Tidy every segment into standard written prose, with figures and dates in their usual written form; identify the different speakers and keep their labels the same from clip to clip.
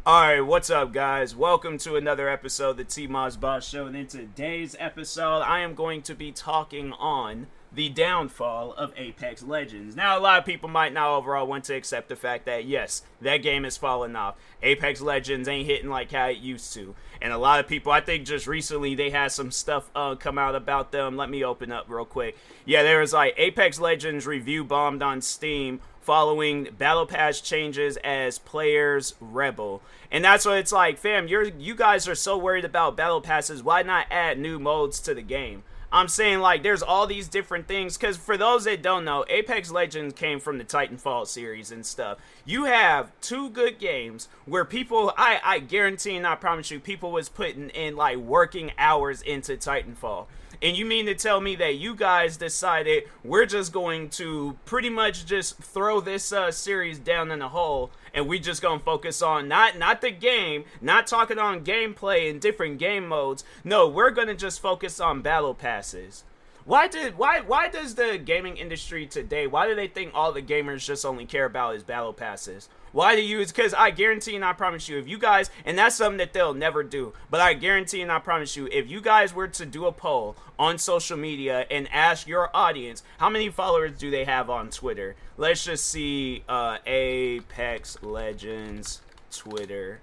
Speaker 1: Alright, what's up, guys? Welcome to another episode of the TMossBoss Show. And in today's episode, I am going to be talking on the downfall of Apex Legends. Now, a lot of people might not overall want to accept the fact that, yes, that game has fallen off. Apex Legends ain't hitting like how it used to. And a lot of people, I think just recently, they had some stuff come out about them. Let me open up real quick. Yeah, there was like Apex Legends review bombed on Steam following Battle Pass changes as players rebel. And that's what it's like, fam, you guys are so worried about Battle Passes, why not add new modes to the game? I'm saying, like, there's all these different things, because for those that don't know, Apex Legends came from the Titanfall series and stuff. You have two good games where people, I guarantee and I promise you, people was putting in, like, working hours into Titanfall. And you mean to tell me that you guys decided we're just going to pretty much just throw this series down in the hole, and we just gonna focus on not the game, not talking on gameplay and different game modes. No, we're gonna just focus on battle passes. Why does the gaming industry today, why do they think all the gamers just only care about is battle passes? Why do you? Because I guarantee and I promise you, if you guys, and that's something that they'll never do, but I guarantee and I promise you, if you guys were to do a poll on social media and ask your audience, how many followers do they have on Twitter? Let's just see, Apex Legends Twitter,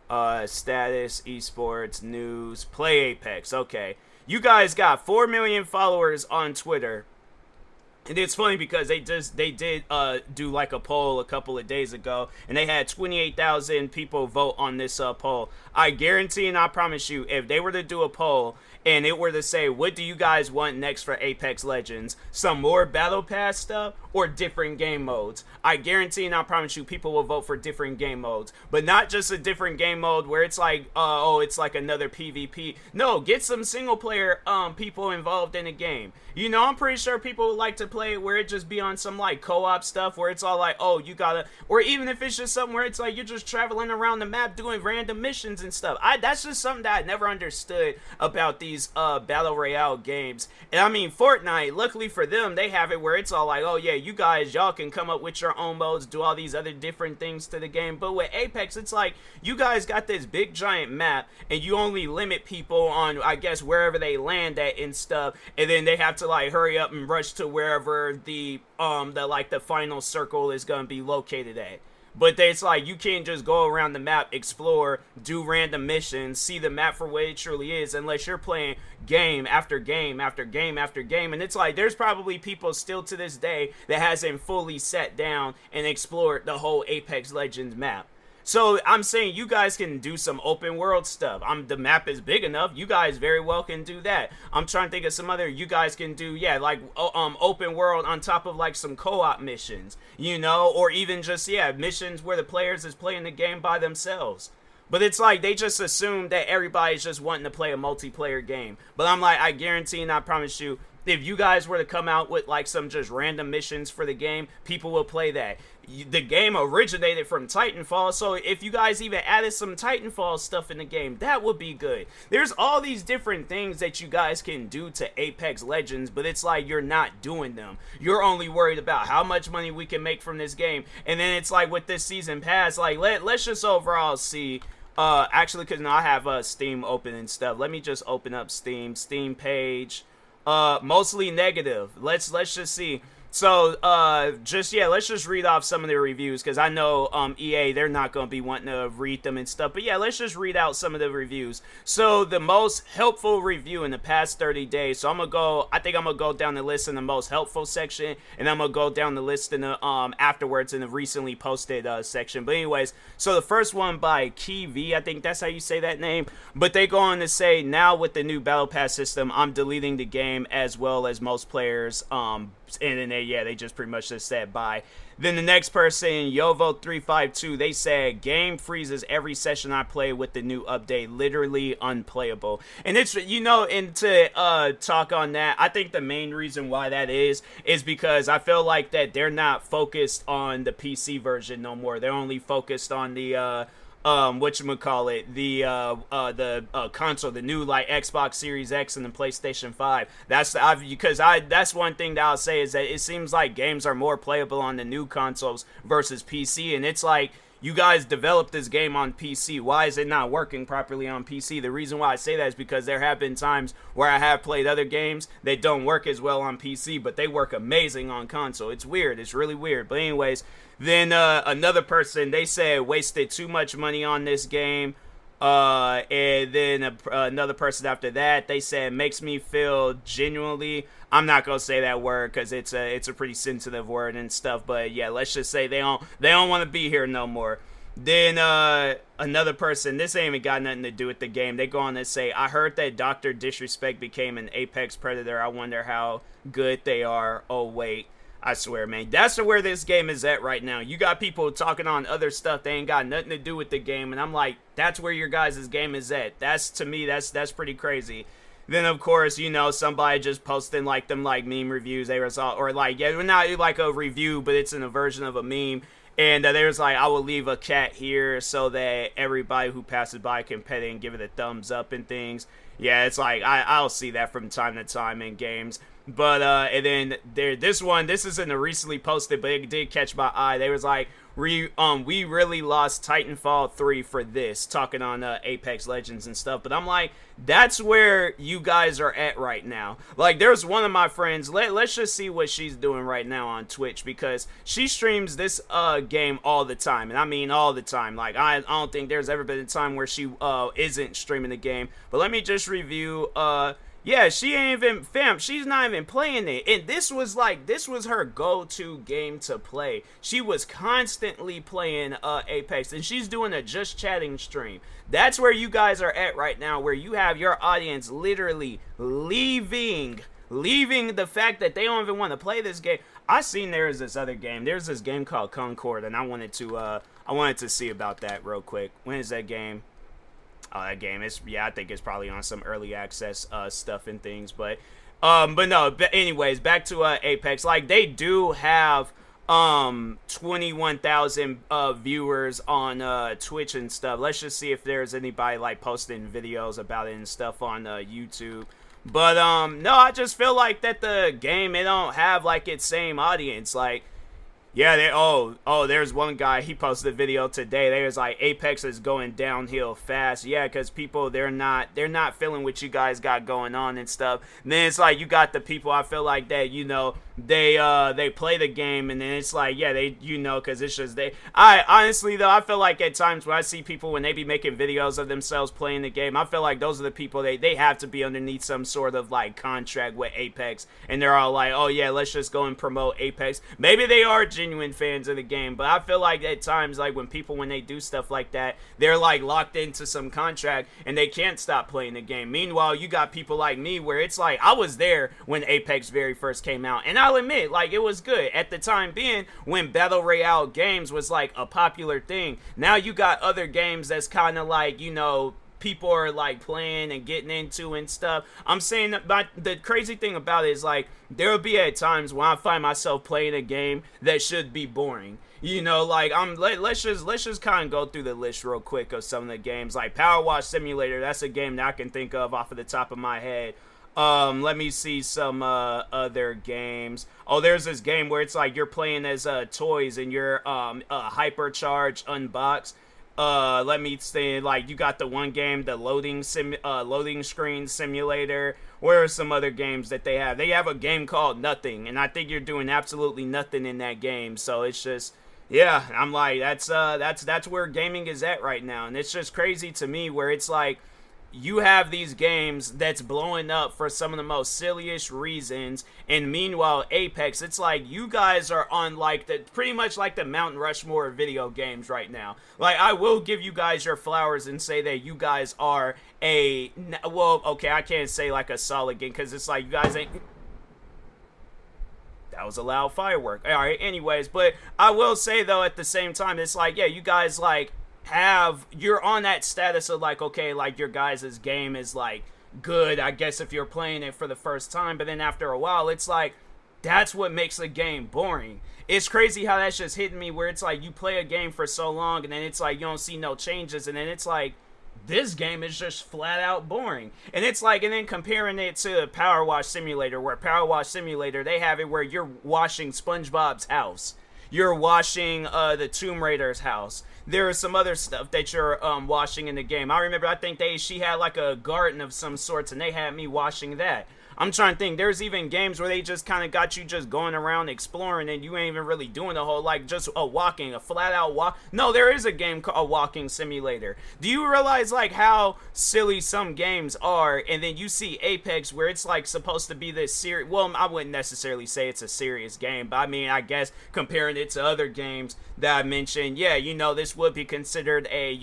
Speaker 1: status, esports, news, play Apex, okay. You guys got 4 million followers on Twitter. And it's funny because they did do like a poll a couple of days ago, and they had 28,000 people vote on this poll. I guarantee and I promise you, if they were to do a poll and it were to say, what do you guys want next for Apex Legends? Some more Battle Pass stuff or different game modes? I guarantee and I promise you, people will vote for different game modes. But not just a different game mode where it's like, oh, it's like another PvP. No, get some single player people involved in the game. You know, I'm pretty sure people would like to play it where it just be on some like co-op stuff where it's all like, oh, you gotta, or even if it's just something where it's like you're just traveling around the map doing random missions and stuff. That's just something that I never understood about these battle royale games. And I mean, Fortnite, luckily for them, they have it where it's all like, oh yeah, you guys, y'all can come up with your own modes, do all these other different things to the game. But with Apex, it's like you guys got this big giant map and you only limit people on, I guess, wherever they land at and stuff, and then they have to like hurry up and rush to wherever the final circle is gonna be located at. But it's like you can't just go around the map, explore, do random missions, see the map for what it truly is, unless you're playing game after game after game after game. And it's like there's probably people still to this day that hasn't fully sat down and explored the whole Apex Legends map. So I'm saying you guys can do some open world stuff. The map is big enough. You guys very well can do that. I'm trying to think of some other, you guys can do, yeah, like open world on top of like some co-op missions, you know, or even just, yeah, missions where the players is playing the game by themselves. But it's like they just assume that everybody's just wanting to play a multiplayer game. But I'm like, I guarantee and I promise you, if you guys were to come out with like some just random missions for the game, people will play that. The game originated from Titanfall, so if you guys even added some Titanfall stuff in the game, that would be good. There's all these different things that you guys can do to Apex Legends, but it's like you're not doing them. You're only worried about how much money we can make from this game. And then it's like with this season pass, like let's just overall see. Actually, because now I have Steam open and stuff. Let me just open up Steam page. Mostly negative. Let's just see. So, let's just read off some of the reviews, because I know, EA, they're not going to be wanting to read them and stuff, but yeah, let's just read out some of the reviews. So, the most helpful review in the past 30 days, so I think I'm going to go down the list in the most helpful section, and I'm going to go down the list in the, afterwards in the recently posted, section. But anyways, so the first one by Key V, I think that's how you say that name, but they go on to say, now with the new Battle Pass system, I'm deleting the game as well as most players, and then they just pretty much just said bye. Then the next person, Yovo352, they said game freezes every session I play with the new update, literally unplayable. And it's, you know, and to talk on that, I think the main reason why that is because I feel like that they're not focused on the PC version no more. They're only focused on the whatchamacallit, the console, the new like Xbox Series X and the PlayStation 5. That's one thing that I'll say is that it seems like games are more playable on the new consoles versus PC, and it's like you guys developed this game on PC. Why is it not working properly on PC? The reason why I say that is because there have been times where I have played other games that don't work as well on PC, but they work amazing on console. It's weird. It's really weird. But anyways, then another person, they said wasted too much money on this game. And then another person after that, they said makes me feel genuinely, I'm not gonna say that word because it's a pretty sensitive word and stuff, but yeah, let's just say they don't want to be here no more. Then another person, this ain't even got nothing to do with the game, they go on to say, I heard that Dr. Disrespect became an apex predator. I wonder how good they are. Oh wait, I swear, man, that's where this game is at right now. You got people talking on other stuff that ain't got nothing to do with the game, and I'm like, that's where your guys' game is at. That's, to me, that's pretty crazy. Then, of course, you know, somebody just posting, like, them, like, meme reviews. They was all, or, like, yeah, not like a review, but it's in a version of a meme. And they was like, I will leave a cat here so that everybody who passes by can pet it and give it a thumbs up and things. Yeah, it's like, I'll see that from time to time in games. But, and then this isn't a recently posted, but it did catch my eye. They was like, we really lost Titanfall 3 for this, talking on Apex Legends and stuff. But I'm like, that's where you guys are at right now. Like, there's one of my friends, let's just see what she's doing right now on Twitch, because she streams this game all the time, and I mean all the time. Like, I don't think there's ever been a time where she isn't streaming the game. But let me just review, yeah, she ain't even, fam, she's not even playing it. And this was her go-to game to play. She was constantly playing Apex, and she's doing a just chatting stream. That's where you guys are at right now, where you have your audience literally leaving the fact that they don't even want to play this game. I seen there's this other game. There's this game called Concord, and I wanted to see about that real quick. When is that game? That game is, yeah, I think it's probably on some early access stuff and things, but no, but anyways, back to Apex. Like, they do have 21,000 viewers on Twitch and stuff. Let's just see if there's anybody like posting videos about it and stuff on YouTube. But no, I just feel like that the game, it don't have like its same audience. Like, yeah, there's one guy, he posted a video today. They was like, Apex is going downhill fast. Yeah, because people, they're not feeling what you guys got going on and stuff. And then it's like, you got the people, I feel like that, you know, they play the game, and then it's like, yeah, they, you know, because it's just, I honestly, though, I feel like at times when I see people, when they be making videos of themselves playing the game, I feel like those are the people, they have to be underneath some sort of, like, contract with Apex, and they're all like, oh, yeah, let's just go and promote Apex. Maybe they are genuine fans of the game, but I feel like at times, like, when they do stuff like that, they're, like, locked into some contract, and they can't stop playing the game. Meanwhile, you got people like me, where it's like, I was there when Apex very first came out, and I'll admit, like, it was good at the time being when Battle Royale games was like a popular thing. Now you got other games that's kind of like, you know, people are like playing and getting into and stuff. I'm saying that, but the crazy thing about it is, like, there will be at times when I find myself playing a game that should be boring. You know, like, let's just kind of go through the list real quick of some of the games. Like Power Wash Simulator, that's a game that I can think of off of the top of my head. Let me see some other games. Oh, there's this game where it's like you're playing as toys and you're hypercharged unboxed. Let me say, like, you got the one game, the loading screen simulator. Where are some other games that they have? They have a game called Nothing, and I think you're doing absolutely nothing in that game. So it's just, yeah, I'm like, that's where gaming is at right now, and it's just crazy to me where it's like, you have these games that's blowing up for some of the most silliest reasons, and meanwhile Apex, it's like you guys are on like the pretty much like the Mount Rushmore of video games right now. Like, I will give you guys your flowers and say that you guys are well, okay, I can't say like a solid game because it's like you guys ain't. That was a loud firework. All right, anyways, but I will say though at the same time, it's like, yeah, you guys like you're on that status of like, okay, like your guys' game is like good, I guess, if you're playing it for the first time, but then after a while it's like, that's what makes a game boring. It's crazy how that's just hitting me where it's like you play a game for so long and then it's like you don't see no changes, and then it's like, this game is just flat out boring. And it's like, and then comparing it to Power Wash Simulator, where Power Wash Simulator, they have it where you're washing SpongeBob's house, you're washing the Tomb Raider's house. there is some other stuff that you're washing in the game. I remember, I think she had like a garden of some sorts, and they had me washing that. I'm trying to think. There's even games where they just kind of got you just going around exploring, and you ain't even really doing the whole, like, just a flat out walk. No, there is a game called a walking simulator. Do you realize like how silly some games are? And then you see Apex, where it's like supposed to be this serious. Well, I wouldn't necessarily say it's a serious game, but I mean, I guess comparing it to other games that I mentioned, yeah, this would be considered a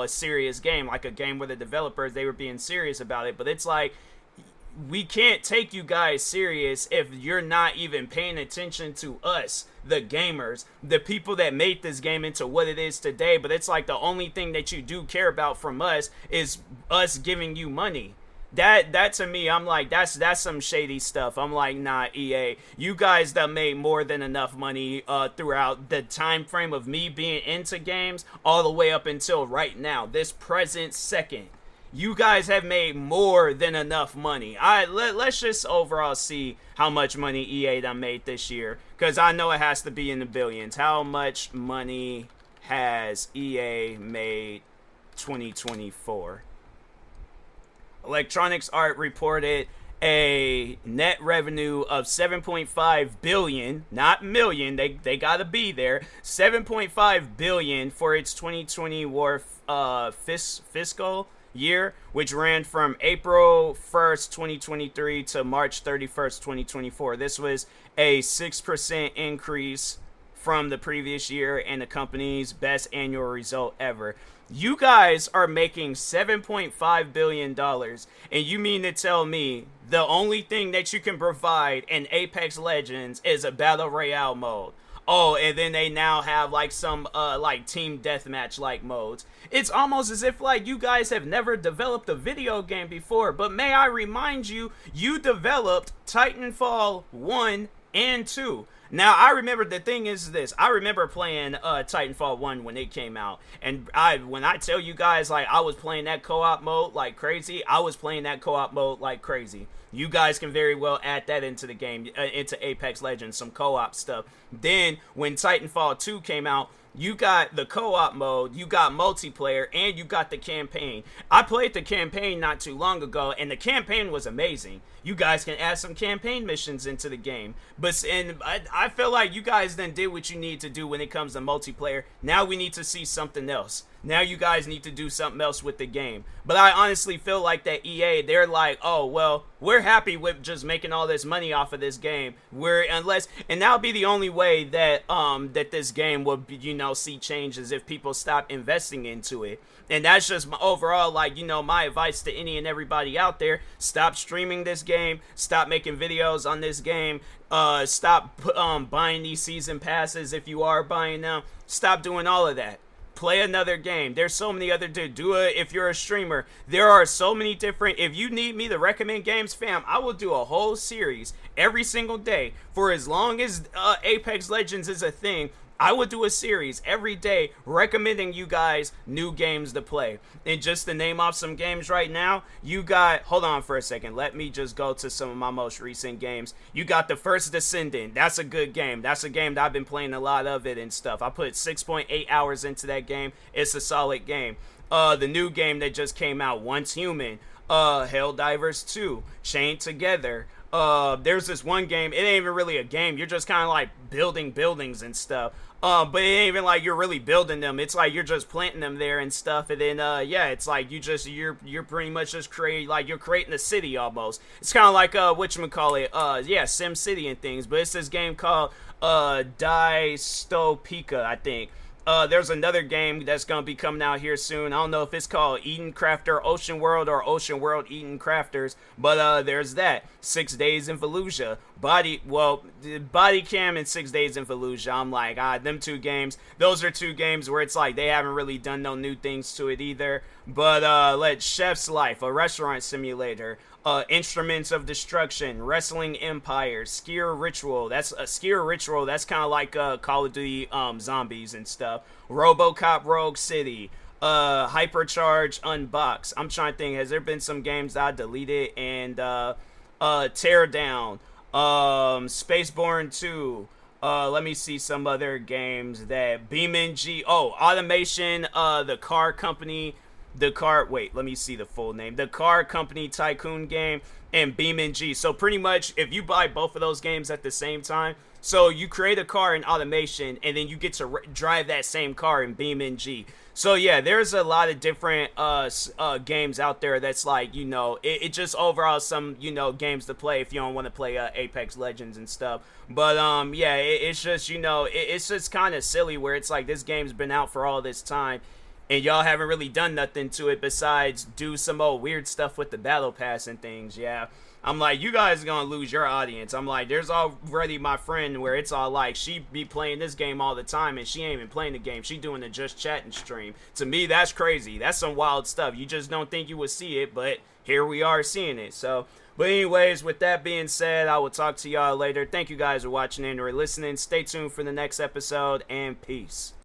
Speaker 1: serious game, like a game where the developers, they were being serious about it. But it's like, we can't take you guys serious if you're not even paying attention to us, the gamers, the people that made this game into what it is today. But it's like the only thing that you do care about from us is us giving you money. That to me, I'm like, that's some shady stuff. I'm like, nah, EA, you guys that made more than enough money throughout the time frame of me being into games all the way up until right now, this present second. You guys have made more than enough money. Let's just overall see how much money EA done made this year, because I know it has to be in the billions. How much money has EA made 2024? Electronics Art reported a net revenue of 7.5 billion, not million, they gotta be there, 7.5 billion for its 2020 fiscal year, which ran from April 1st, 2023 to March 31st, 2024. This was a 6% increase from the previous year and the company's best annual result ever. You guys are making $7.5 billion, and you mean to tell me the only thing that you can provide in Apex Legends is a Battle Royale mode? Oh, and then they now have like some like team deathmatch like modes. It's almost as if like you guys have never developed a video game before. But may I remind you, you developed Titanfall 1 and 2. Now, I remember, the thing is this, I remember playing Titanfall 1 when it came out, and when I tell you guys, like, I was playing that co-op mode like crazy, I was playing that co-op mode like crazy. You guys can very well add that into the game, into Apex Legends, some co-op stuff. Then, when Titanfall 2 came out, you got the co-op mode, you got multiplayer, and you got the campaign. I played the campaign not too long ago, and the campaign was amazing. You guys can add some campaign missions into the game. And I feel like you guys then did what you need to do when it comes to multiplayer. Now we need to see something else. Now you guys need to do something else with the game. But I honestly feel like that EA, they're like, oh, well, we're happy with just making all this money off of this game. And that'll be the only way that that this game will, see changes, if people stop investing into it. And that's just my overall, like, my advice to any and everybody out there. Stop streaming this game. Stop making videos on this game. Stop buying these season passes if you are buying them. Stop doing all of that. Play another game. There's so many other if you're a streamer, there are so many different. If you need me to recommend games, fam, I will do a whole series every single day for as long as Apex Legends is a thing. I would do a series every day recommending you guys new games to play. And just to name off some games right now, you got, hold on for a second, let me just go to some of my most recent games. You got The First Descendant. That's a good game. That's a game that I've been playing a lot of it and stuff. I put 6.8 hours into that game. It's a solid game. The new game that just came out, Once Human, Helldivers 2, Chained Together. There's this one game, it ain't even really a game, you're just kind of like building buildings and stuff, but it ain't even like you're really building them, it's like you're just planting them there and stuff, and then yeah, it's like you're pretty much just you're creating a city almost. It's kind of like yeah, Sim City and things, but it's this game called Dystopia, I think. There's another game that's going to be coming out here soon. I don't know if it's called Eden Crafter Ocean World or Ocean World Eden Crafters, but there's that. 6 Days in Fallujah. Body Cam and 6 Days in Fallujah. I'm like, them two games, those are two games where it's like they haven't really done no new things to it either. But Chef's Life, a restaurant simulator. Instruments of Destruction, Wrestling Empire, Skier Ritual. That's a Skier Ritual. That's kind of like Call of Duty Zombies and stuff. RoboCop Rogue City, Hypercharge Unbox. I'm trying to think. Has there been some games that I deleted? And Teardown, Spaceborne 2. Let me see some other games that BeamNG. Oh, Automation. The car company. The car. Wait, let me see the full name. The car company tycoon game and BeamNG. So pretty much, if you buy both of those games at the same time, so you create a car in Automation, and then you get to drive that same car in BeamNG. So yeah, there's a lot of different games out there that's like, it just overall some, games to play if you don't want to play Apex Legends and stuff. But yeah, it's just, it's just kind of silly where it's like this game's been out for all this time and y'all haven't really done nothing to it besides do some old weird stuff with the battle pass and things. Yeah, I'm like, you guys are gonna lose your audience. I'm like, there's already my friend where it's all like she be playing this game all the time and she ain't even playing the game. She doing the just chatting stream. To me, that's crazy. That's some wild stuff. You just don't think you would see it, but here we are seeing it. So, but anyways, with that being said, I will talk to y'all later. Thank you guys for watching and or listening. Stay tuned for the next episode, and peace.